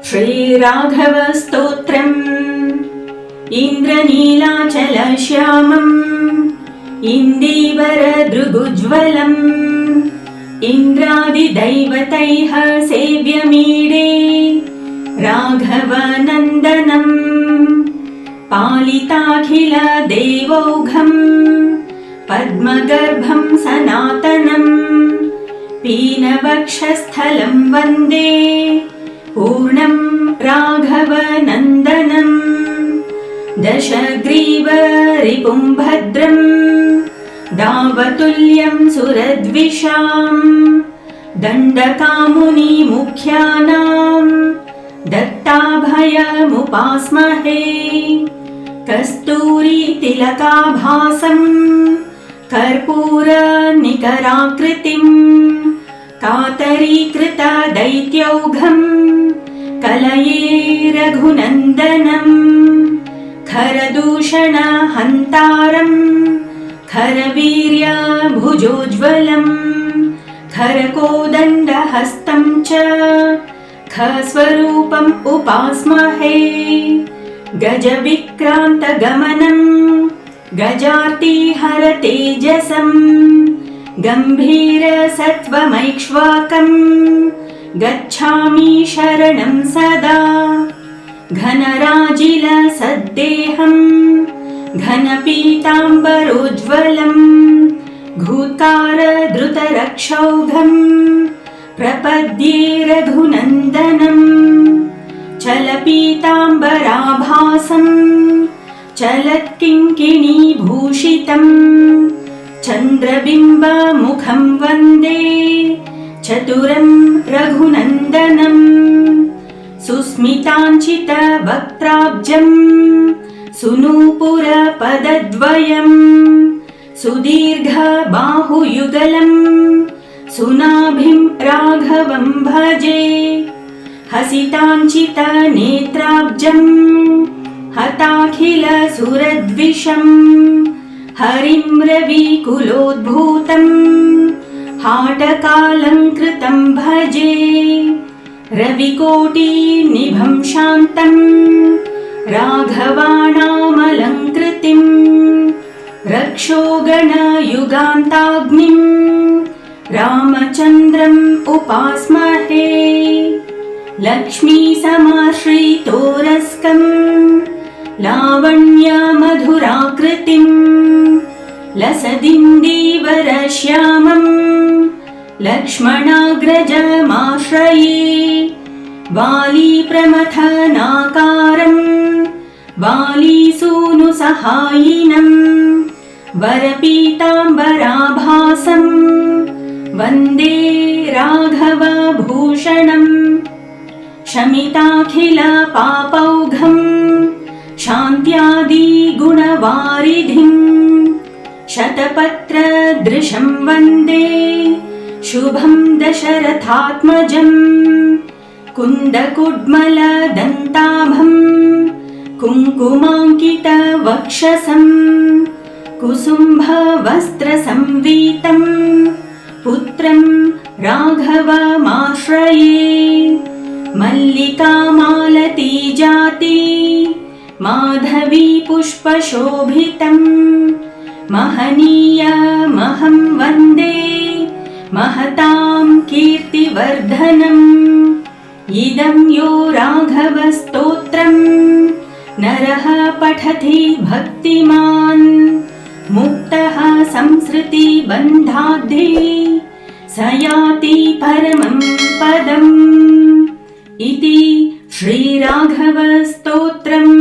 श्रीराघवस्तोत्रम् इन्द्रनीलाचलश्यामम् इन्दीवरदृगुज्ज्वलम् इन्द्रादिदैवतैः सेव्यमीडे राघवनन्दनम् पालिताखिलदेवौघम् पद्मगर्भं सनातनम् पीनवक्षस्थलं वन्दे पूर्णं राघवनन्दनम् दशग्रीवरिपुं भद्रं दावतुल्यं सुरद्विषां दण्डकामुनिमुख्यानां दत्ताभयमुपास्महे कस्तूरीतिलकाभासं कर्पूरनिकराकृतिम् कातरीकृतदैत्यौघम् कलये रघुनन्दनम् खरदूषणहन्तारम् खरवीर्यभुजोज्ज्वलम् खरकोदण्डहस्तं च खस्वरूपम् उपास्महे गजविक्रान्तगमनम् गजार्तिहरतेजसम् गम्भीरसत्त्वमैक्ष्वाकम् गच्छामि शरणं सदा घनराजिलसद्देहम् घनपीताम्बरोज्ज्वलम् घूतारधृतरक्षौघम् प्रपद्ये रघुनन्दनम् चलपीताम्बराभासम् चलत्किङ्किणीभूषितम् चन्द्रबिम्बमुखं वन्दे चतुरं रघुनन्दनम् सुस्मिताञ्चितवक्त्राब्जम् सुनूपुरपदद्वयम् सुदीर्घबाहुयुगलम् सुनाभिं राघवं भजे हसिताञ्चितनेत्राब्जम् हताखिलसुरद्विषम् हरिं रविकुलोद्भूतम् हाटकालङ्कृतं भजे रविकोटिनिभं शान्तम् राघवाणामलङ्कृतिम् रक्षोगणयुगान्ताग्निम् रामचन्द्रम् उपास्महे लक्ष्मीसमाश्रितोरस्कम् लावण्यमधुराकृतिम् लसदिन्दीवरश्यामम् लक्ष्मणाग्रजमाश्रये वालीप्रमथनाकारम् वालीसूनुसहायिनम् वरपीताम्बराभासम् वन्दे राघवभूषणम् शमिताखिलपापौघम् शान्त्यादिगुणवारिधिम् शतपत्रदृशं वन्दे शुभं दशरथात्मजम् कुन्दकुड्मलदन्ताभम् कुङ्कुमाङ्कितवक्षसम् कुसुम्भवस्त्रसंवीतं पुत्रं राघवमाश्रये मल्लिकामालतीजाति माधवी पुष्पशोभितम् महनीयमहं वन्दे महतां कीर्तिवर्धनम् इदं यो राघवस्तोत्रम् नरः पठति भक्तिमान् मुक्तः संसृतिबन्धाद्धि स याति परमं पदम् इति श्रीराघवस्तोत्रम्।